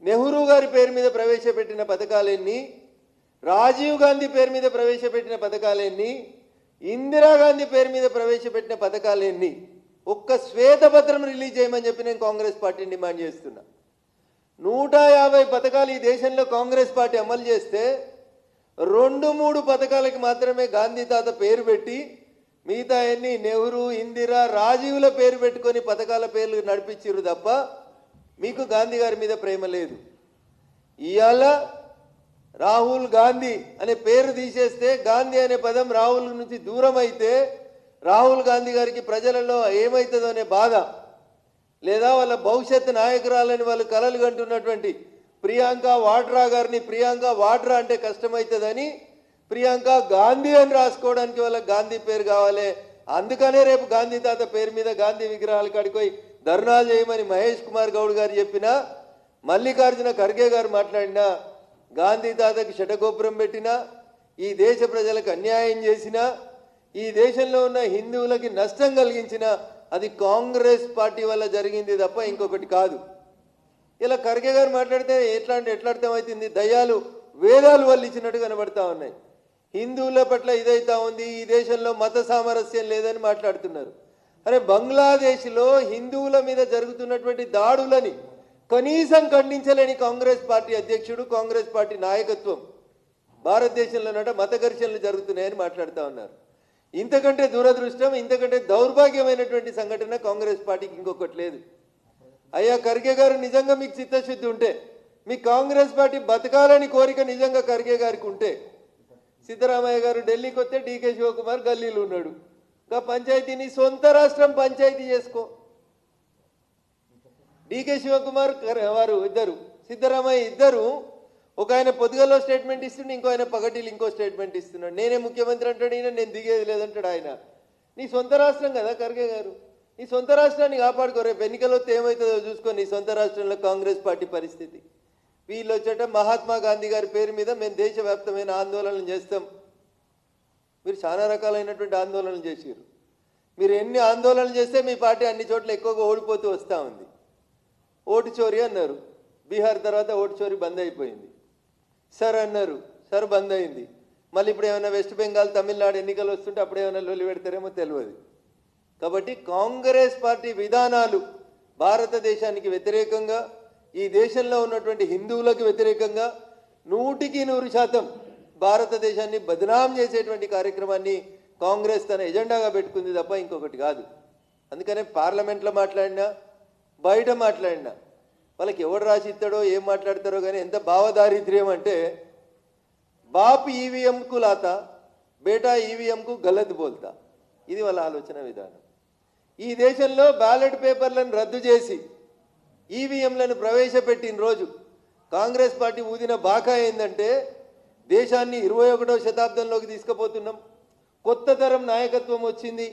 నెహ్రూ గారి పేరు మీద ప్రవేశపెట్టిన పథకాలెన్ని, రాజీవ్ గాంధీ పేరు మీద ప్రవేశపెట్టిన పథకాలెన్ని, ఇందిరాగాంధీ పేరు మీద ప్రవేశపెట్టిన పథకాలెన్ని, ఒక్క శ్వేతపత్రం రిలీజ్ చేయమని చెప్పి నేను కాంగ్రెస్ పార్టీని డిమాండ్ చేస్తున్నా. 150 పథకాలు ఈ దేశంలో కాంగ్రెస్ పార్టీ అమలు చేస్తే 2-3 పథకాలకి మాత్రమే గాంధీ తాత పేరు పెట్టి మిగతా అన్ని నెహ్రూ, ఇందిరా, రాజీవ్ల పేరు పెట్టుకొని పథకాల పేర్లు నడిపించారు తప్ప మీకు గాంధీ గారి మీద ప్రేమ లేదు. ఇవాళ రాహుల్ గాంధీ అనే పేరు తీసేస్తే గాంధీ అనే పదం రాహుల్ నుంచి దూరం అయితే రాహుల్ గాంధీ గారికి ప్రజలలో ఏమవుతుందో అనే బాధ, లేదా వాళ్ళ భవిష్యత్ నాయకురాలని వాళ్ళు కలలు కంటున్నటువంటి ప్రియాంక వాడ్రా గారిని ప్రియాంక వాడ్రా అంటే కష్టమవుతుందని ప్రియాంక గాంధీ అని రాసుకోవడానికి వాళ్ళకి గాంధీ పేరు కావాలి. అందుకనే రేపు గాంధీ తాత పేరు మీద గాంధీ విగ్రహాలు కాడిపోయి ధర్నాలు చేయమని మహేష్ కుమార్ గౌడ్ గారు చెప్పినా, మల్లికార్జున ఖర్గే గారు మాట్లాడినా, గాంధీ తాతకి శటగోపురం పెట్టినా, ఈ దేశ ప్రజలకు అన్యాయం చేసినా, ఈ దేశంలో ఉన్న హిందువులకి నష్టం కలిగించిన అది కాంగ్రెస్ పార్టీ వల్ల జరిగింది తప్ప ఇంకొకటి కాదు. ఇలా ఖర్గే గారు మాట్లాడితే ఎట్లా అర్థమవుతుంది, దయ్యాలు వేదాలు వాళ్ళు ఇచ్చినట్టు కనబడతా ఉన్నాయి. హిందువుల పట్ల ఇదైతా ఉంది, ఈ దేశంలో మత సామరస్యం లేదని మాట్లాడుతున్నారు. అరే బంగ్లాదేశ్లో హిందువుల మీద జరుగుతున్నటువంటి దాడులని కనీసం ఖండించలేని కాంగ్రెస్ పార్టీ అధ్యక్షుడు, కాంగ్రెస్ పార్టీ నాయకత్వం భారతదేశంలోనట మత ఘర్షణలు జరుగుతున్నాయని మాట్లాడుతూ ఉన్నారు. ఇంతకంటే దురదృష్టం, ఇంతకంటే దౌర్భాగ్యమైనటువంటి సంఘటన కాంగ్రెస్ పార్టీకి ఇంకొకటి లేదు. అయ్యా ఖర్గే గారు, నిజంగా మీకు చిత్తశుద్ధి ఉంటే, మీ కాంగ్రెస్ పార్టీ బతకాలని కోరిక నిజంగా ఖర్గే గారికి ఉంటే, సిద్ధరామయ్య గారు ఢిల్లీకి వస్తే డీకే శివకుమార్ గల్లీలో ఉన్నాడు, ఇంకా పంచాయతీని సొంత రాష్ట్రం పంచాయతీ చేసుకో. డీకే శివకుమార్ వారు ఇద్దరు, సిద్ధరామయ్య ఇద్దరు, ఒక ఆయన పొద్దుగల్లో స్టేట్మెంట్ ఇస్తుండే, ఇంకో ఆయన పగటిలు ఇంకో స్టేట్మెంట్ ఇస్తున్నాడు. నేనే ముఖ్యమంత్రి అంటాడు ఈయన, నేను దిగేది లేదంటాడు ఆయన. నీ సొంత రాష్ట్రం కదా ఖర్గే గారు, నీ సొంత రాష్ట్రాన్ని కాపాడుకో. రేపు ఎన్నికలు వస్తే ఏమవుతుందో చూసుకో నీ సొంత రాష్ట్రంలో కాంగ్రెస్ పార్టీ పరిస్థితి. వీళ్ళు వచ్చేట మహాత్మా గాంధీ గారి పేరు మీద మేము దేశవ్యాప్తమైన ఆందోళనలు చేస్తాం. మీరు చాలా రకాలైనటువంటి ఆందోళనలు చేసారు. మీరు ఎన్ని ఆందోళనలు చేస్తే మీ పార్టీ అన్ని చోట్ల ఎక్కువగా ఓడిపోతూ వస్తూ ఉంది. ఓటు చోరీ అన్నారు, బీహార్ తర్వాత ఓటు చోరీ బంద్ అయిపోయింది. సర్ అన్నారు, సర్ బంద్ అయింది. మళ్ళీ ఇప్పుడు ఏమైనా వెస్ట్ బెంగాల్, తమిళనాడు ఎన్నికలు వస్తుంటే అప్పుడు ఏమైనా లొల్లి పెడతారేమో తెలియదు. కాబట్టి కాంగ్రెస్ పార్టీ విధానాలు భారతదేశానికి వ్యతిరేకంగా, ఈ దేశంలో ఉన్నటువంటి హిందువులకు వ్యతిరేకంగా 100% భారతదేశాన్ని బదనాం చేసేటువంటి కార్యక్రమాన్ని కాంగ్రెస్ తన ఎజెండాగా పెట్టుకుంది తప్ప ఇంకొకటి కాదు. అందుకనే పార్లమెంట్లో మాట్లాడినా, బయట మాట్లాడినా వాళ్ళకి ఎవడు రాసి ఇస్తాడో ఏం మాట్లాడతారో కానీ ఎంత భావదారిద్ర్యం అంటే, బాప్ ఈవీఎంకు లాతా, బేటా ఈవీఎంకు గలత్ బోల్తా, ఇది వాళ్ళ ఆలోచన విధానం. ఈ దేశంలో బ్యాలెట్ పేపర్లను రద్దు చేసి ఈవీఎంలను ప్రవేశపెట్టిన రోజు కాంగ్రెస్ పార్టీ ఊదిన బాకా ఏంటంటే, దేశాన్ని 21వ శతాబ్దంలోకి తీసుకుపోతున్నాం, కొత్త తరం నాయకత్వం వచ్చింది,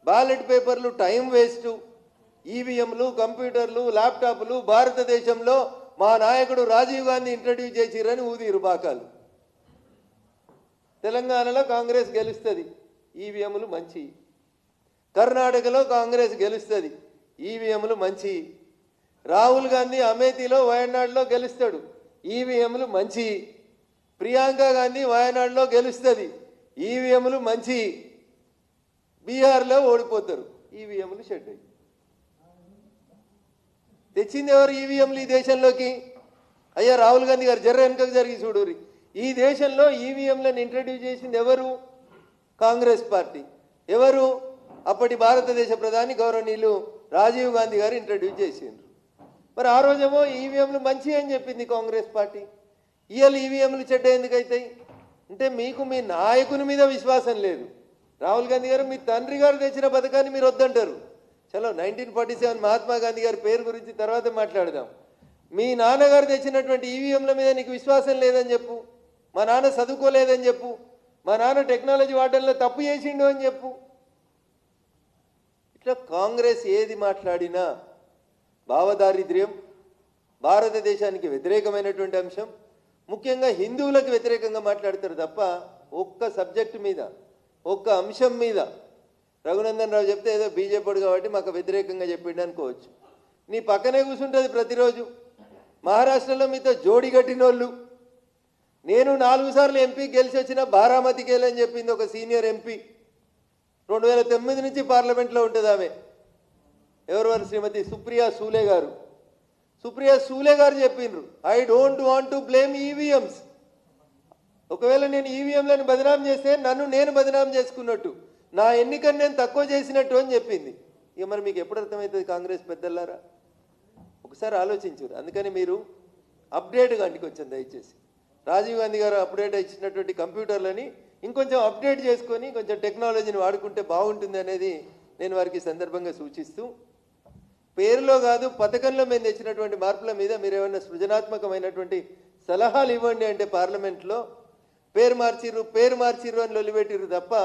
బ్యాలెట్ పేపర్లు టైం వేస్టు, ఈవీఎంలు, కంప్యూటర్లు, ల్యాప్టాప్లు భారతదేశంలో మా నాయకుడు రాజీవ్ గాంధీ ఇంట్రడ్యూస్ చేసిరని ఊదిరు బాకాలు. తెలంగాణలో కాంగ్రెస్ గెలుస్తుంది, ఈవీఎంలు మంచి. కర్ణాటకలో కాంగ్రెస్ గెలుస్తుంది, ఈవీఎంలు మంచి. రాహుల్ గాంధీ అమేథీలో, వయనాడులో గెలుస్తాడు, ఈవీఎంలు మంచి. ప్రియాంక గాంధీ వయనాడులో గెలుస్తుంది, ఈవీఎంలు మంచి. బీహార్లో ఓడిపోతారు, ఈవీఎంలు షెడ్ అయ్యి. తెచ్చింది ఎవరు ఈవీఎంలు ఈ దేశంలోకి? అయ్యా రాహుల్ గాంధీ గారు జర్ర వెనుకకు జరిగి చూడూరి. ఈ దేశంలో ఈవీఎంలను ఇంట్రడ్యూస్ చేసింది ఎవరు? కాంగ్రెస్ పార్టీ. ఎవరు? అప్పటి భారతదేశ ప్రధాని గౌరవనీయులు రాజీవ్ గాంధీ గారు ఇంట్రడ్యూస్ చేసిండ్రు. మరి ఆ రోజేమో ఈవీఎంలు మంచి అని చెప్పింది కాంగ్రెస్ పార్టీ. ఇవాళ ఈవీఎంలు చెడ్డ ఎందుకైతాయి అంటే, మీకు మీ నాయకుని మీద విశ్వాసం లేదు. రాహుల్ గాంధీ గారు మీ తండ్రి గారు తెచ్చిన పథకాన్ని మీరు వద్దంటారు. చలో 1947 మహాత్మా గాంధీ గారి పేరు గురించి తర్వాత మాట్లాడదాం. మీ నాన్నగారు తెచ్చినటువంటి ఈవీఎంల మీద నీకు విశ్వాసం లేదని చెప్పు, మా నాన్న చదువుకోలేదని చెప్పు, మా నాన్న టెక్నాలజీ వాడడంలో తప్పు చేసిండు అని చెప్పు. ఇట్లా కాంగ్రెస్ ఏది మాట్లాడినా భావదారిద్ర్యం, భారతదేశానికి వ్యతిరేకమైనటువంటి అంశం, ముఖ్యంగా హిందువులకు వ్యతిరేకంగా మాట్లాడతారు తప్ప ఒక్క సబ్జెక్టు మీద, ఒక్క అంశం మీద రఘునందన్ రావు చెప్తే ఏదో బీజేపీ కాబట్టి మాకు వ్యతిరేకంగా చెప్పిండు అనుకోవచ్చు. నీ పక్కనే కూర్చుంటుంది ప్రతిరోజు, మహారాష్ట్రలో మీతో జోడి కట్టినోళ్ళు. నేను 4 సార్లు ఎంపీ గెలిచి వచ్చిన బారామతికి వెళ్ళని చెప్పింది ఒక సీనియర్ ఎంపీ. 2009 నుంచి పార్లమెంట్లో ఉంటుంది ఆమె. ఎవరు? శ్రీమతి సుప్రియా సూలే గారు. సుప్రియా సూలే గారు చెప్పిండ్రు, I don't want to blame EVMs. ఒకవేళ నేను ఈవీఎంలను బదనాం చేస్తే నన్ను నేను బదనాం చేసుకున్నట్టు, నా ఎన్నికను నేను తక్కువ చేసినట్టు అని చెప్పింది. ఇక మరి మీకు ఎప్పుడు అర్థమవుతుంది కాంగ్రెస్ పెద్దలారా? ఒకసారి ఆలోచించారు. అందుకని మీరు అప్డేట్ కండి కొంచెం దయచేసి. రాజీవ్ గాంధీ గారు అప్డేట్ ఇచ్చినటువంటి కంప్యూటర్లని ఇంకొంచెం అప్డేట్ చేసుకొని కొంచెం టెక్నాలజీని వాడుకుంటే బాగుంటుంది అనేది నేను వారికి సందర్భంగా సూచిస్తూ, పేరులో కాదు పథకంలో మేము తెచ్చినటువంటి మార్పుల మీద మీరు ఏమైనా సృజనాత్మకమైనటువంటి సలహాలు ఇవ్వండి అంటే పార్లమెంట్లో పేరు మార్చిర్రు అని లొల్లిపెట్టిర్రు తప్ప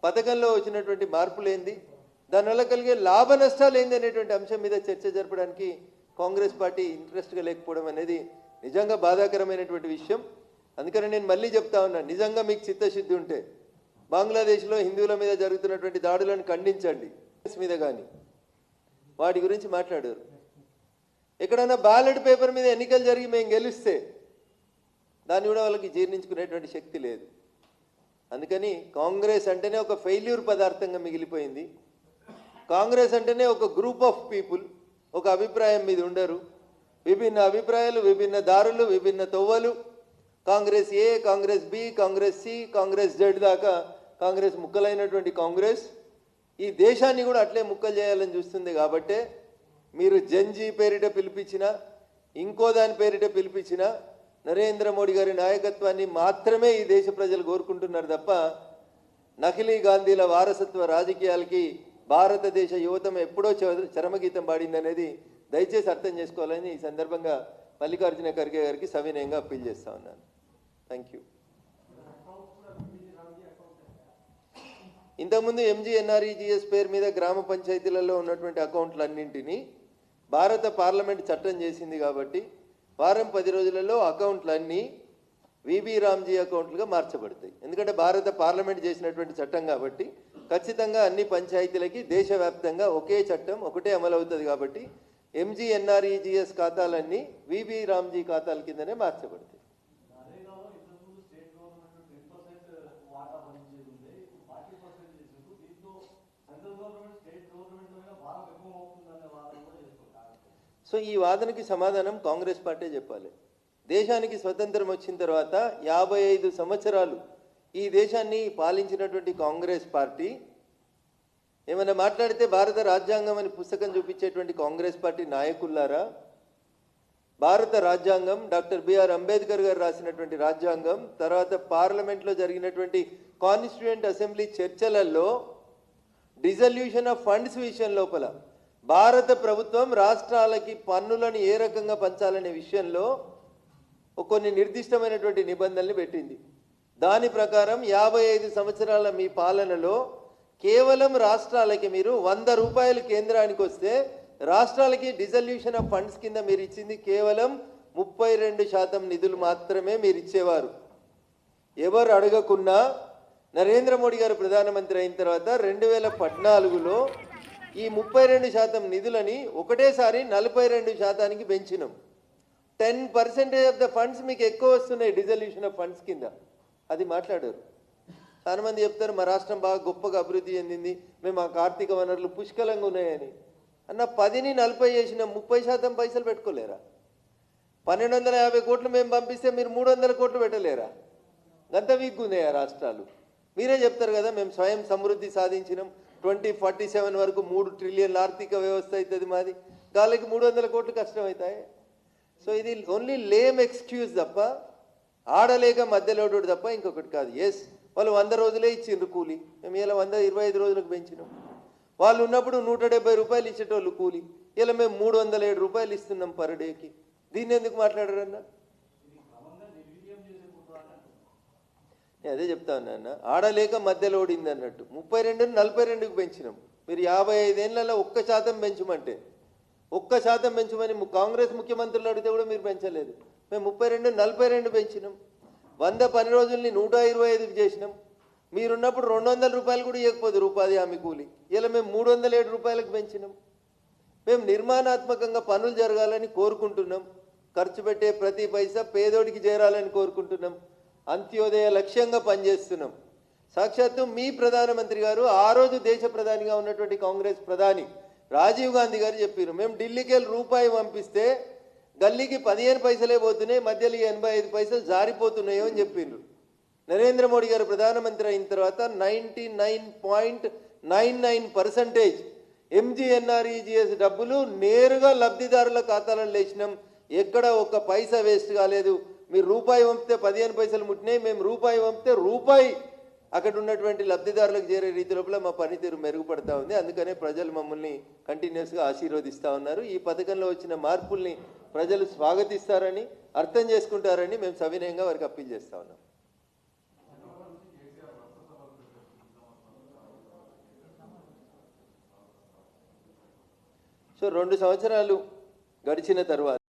పథకంలో వచ్చినటువంటి మార్పులు ఏంది, దానివల్ల కలిగే లాభ నష్టాలు ఏంది అనేటువంటి అంశం మీద చర్చ జరపడానికి కాంగ్రెస్ పార్టీ ఇంట్రెస్ట్గా లేకపోవడం అనేది నిజంగా బాధాకరమైనటువంటి విషయం. అందుకని నేను మళ్ళీ చెప్తా ఉన్నాను, నిజంగా మీకు చిత్తశుద్ధి ఉంటే బంగ్లాదేశ్లో హిందువుల మీద జరుగుతున్నటువంటి దాడులను ఖండించండి. మీద కానీ వాటి గురించి మాట్లాడారు. ఎక్కడైనా బ్యాలెట్ పేపర్ మీద ఎన్నికలు జరిగి మేము గెలిస్తే దాన్ని కూడా వాళ్ళకి జీర్ణించుకునేటువంటి శక్తి లేదు. అందుకని కాంగ్రెస్ అంటేనే ఒక ఫెయిల్యూర్ పదార్థంగా మిగిలిపోయింది. కాంగ్రెస్ అంటేనే ఒక గ్రూప్ ఆఫ్ పీపుల్ ఒక అభిప్రాయం మీద ఉండరు. విభిన్న అభిప్రాయాలు, విభిన్న దారులు, విభిన్న తొవ్వలు. Congress A, Congress B, Congress C, Congress Z దాకా కాంగ్రెస్ ముక్కలైనటువంటి కాంగ్రెస్ ఈ దేశాన్ని కూడా అట్లే ముక్కలు చేయాలని చూస్తుంది. కాబట్టే మీరు జంజీ పేరిట పిలిపించిన, ఇంకో దాని పేరిట పిలిపించిన నరేంద్ర మోడీ గారి నాయకత్వాన్ని మాత్రమే ఈ దేశ ప్రజలు కోరుకుంటున్నారు తప్ప నకిలీ గాంధీల వారసత్వ రాజకీయాలకి భారతదేశ యువతం ఎప్పుడో చరమగీతం పాడిందనేది దయచేసి అర్థం చేసుకోవాలని ఈ సందర్భంగా మల్లికార్జున ఖర్గే గారికి సవినయంగా అప్పీల్ చేస్తా ఉన్నాను. Thank you. ఇంతకుముందు ఎంజీఎన్ఆర్ఈజీఎస్ పేరు మీద గ్రామ పంచాయతీలలో ఉన్నటువంటి అకౌంట్లన్నింటినీ భారత పార్లమెంట్ చట్టం చేసింది కాబట్టి వారం 10 రోజులలో అకౌంట్లన్నీ విబి రామ్జీ అకౌంట్లుగా మార్చబడతాయి. ఎందుకంటే భారత పార్లమెంట్ చేసినటువంటి చట్టం కాబట్టి ఖచ్చితంగా అన్ని పంచాయతీలకి దేశవ్యాప్తంగా ఒకే చట్టం ఒకటే అమలు అవుతుంది. కాబట్టి ఎంజీఎన్ఆర్ఈజీఎస్ ఖాతాలన్నీ విబి రామ్జీ ఖాతాల కిందనే మార్చబడతాయి. సో ఈ వాదనకి సమాధానం కాంగ్రెస్ పార్టీ చెప్పాలి. దేశానికి స్వతంత్రం వచ్చిన తర్వాత 55 సంవత్సరాలు ఈ దేశాన్ని పాలించినటువంటి కాంగ్రెస్ పార్టీ ఏమైనా మాట్లాడితే భారత రాజ్యాంగం అని పుస్తకం చూపించేటువంటి కాంగ్రెస్ పార్టీ నాయకులారా, భారత రాజ్యాంగం డాక్టర్ బిఆర్ అంబేద్కర్ గారు రాసినటువంటి రాజ్యాంగం, తర్వాత పార్లమెంట్లో జరిగినటువంటి కాన్స్టిట్యూయెంట్ అసెంబ్లీ చర్చలలో డిజల్యూషన్ ఆఫ్ ఫండ్స్ విషయం లోపల భారత ప్రభుత్వం రాష్ట్రాలకి పన్నులను ఏ రకంగా పంచాలనే విషయంలో కొన్ని నిర్దిష్టమైనటువంటి నిబంధనలు పెట్టింది. దాని ప్రకారం 55 సంవత్సరాల మీ పాలనలో కేవలం రాష్ట్రాలకి మీరు 100 రూపాయలు కేంద్రానికి వస్తే రాష్ట్రాలకి డిజల్యూషన్ ఆఫ్ ఫండ్స్ కింద మీరు ఇచ్చింది కేవలం 32% నిధులు మాత్రమే మీరు ఇచ్చేవారు. ఎవరు అడగకున్నా నరేంద్ర మోడీ గారు ప్రధానమంత్రి అయిన తర్వాత 2014లో ఈ 32% నిధులని ఒకటేసారి 42%కి పెంచినాం. 10% ఆఫ్ ద ఫండ్స్ మీకు ఎక్కువ వస్తున్నాయి డిజల్యూషన్ ఆఫ్ ఫండ్స్ కింద. అది మాట్లాడారు. చాలామంది చెప్తారు మా రాష్ట్రం బాగా గొప్పగా అభివృద్ధి చెందింది, మేము ఆ ఆర్థిక వనరులు పుష్కలంగా ఉన్నాయని. అన్న 10ని 40 చేసిన 30% పైసలు పెట్టుకోలేరా? 1250 కోట్లు మేము పంపిస్తే మీరు 300 కోట్లు పెట్టలేరా? గంత వీక్గా ఉన్నాయా రాష్ట్రాలు? మీరే చెప్తారు కదా మేము స్వయం సమృద్ధి సాధించినాం, 2047 వరకు 3 ట్రిలియన్ల ఆర్థిక వ్యవస్థ అవుతుంది మాది, గాలికి 300 కోట్లు కష్టమవుతాయి. సో ఇది ఓన్లీ లేమ్ ఎక్స్క్యూజ్ తప్ప, ఆడలేక మధ్యలోడు తప్ప ఇంకొకటి కాదు. ఎస్, వాళ్ళు 100 రోజులే ఇచ్చిండ్రు కూలి, మేము ఇలా 125 రోజులకు పెంచినాం. వాళ్ళు ఉన్నప్పుడు 170 రూపాయలు ఇచ్చేటోళ్ళు కూలి, ఇలా మేము 307 రూపాయలు ఇస్తున్నాం పర్ డేకి. దీన్ని ఎందుకు మాట్లాడారన్నా? నేను అదే చెప్తా ఉన్నా, ఆడలేక మధ్యలో ఓడింది అన్నట్టు. 32ని 42కి పెంచినాం. మీరు 55 ఏళ్లలో 1% పెంచమంటే 1% పెంచమని కాంగ్రెస్ ముఖ్యమంత్రులు అడిగితే కూడా మీరు పెంచలేదు. మేము 32ని 42 పెంచినాం. 100 పని రోజుల్ని 125కి చేసినాం. మీరున్నప్పుడు 200 రూపాయలు కూడా ఇవ్వకపోదు ఉపాధి హామీ కూలి, ఇలా మేము 307 రూపాయలకు పెంచినాం. మేము నిర్మాణాత్మకంగా పనులు జరగాలని కోరుకుంటున్నాం. ఖర్చు పెట్టే ప్రతి పైసా పేదోడికి చేరాలని కోరుకుంటున్నాం. అంత్యోదయ లక్ష్యంగా పనిచేస్తున్నాం. సాక్షాత్తు మీ ప్రధానమంత్రి గారు ఆ రోజు దేశ ప్రధానిగా ఉన్నటువంటి కాంగ్రెస్ ప్రధాని రాజీవ్ గాంధీ గారు చెప్పారు, మేము ఢిల్లీకి వెళ్ళి రూపాయి పంపిస్తే గల్లీకి 15 పైసలే పోతున్నాయి, మధ్యలో 85 పైసలు జారిపోతున్నాయో అని చెప్పిండ్రు. నరేంద్ర మోడీ గారు ప్రధానమంత్రి అయిన తర్వాత 99.99% ఎంజీఎన్ఆర్ఈజీఎస్ డబ్బులు నేరుగా లబ్ధిదారుల ఖాతాలలో వేసినాం. ఎక్కడ ఒక్క పైసా వేస్ట్ కాలేదు. మీరు రూపాయి పంపితే 15 పైసలు ముట్టినాయి, మేము రూపాయి పంపితే రూపాయి అక్కడ ఉన్నటువంటి లబ్ధిదారులకు చేరే రీతి లోపల మా పనితీరు మెరుగుపడతా ఉంది. అందుకనే ప్రజలు మమ్మల్ని కంటిన్యూస్గా ఆశీర్వదిస్తూ ఉన్నారు. ఈ పథకంలో వచ్చిన మార్పుల్ని ప్రజలు స్వాగతిస్తారని, అర్థం చేసుకుంటారని మేము సవినయంగా వారికి అప్పీల్ చేస్తూ ఉన్నాం. సో 2 సంవత్సరాలు గడిచిన తర్వాత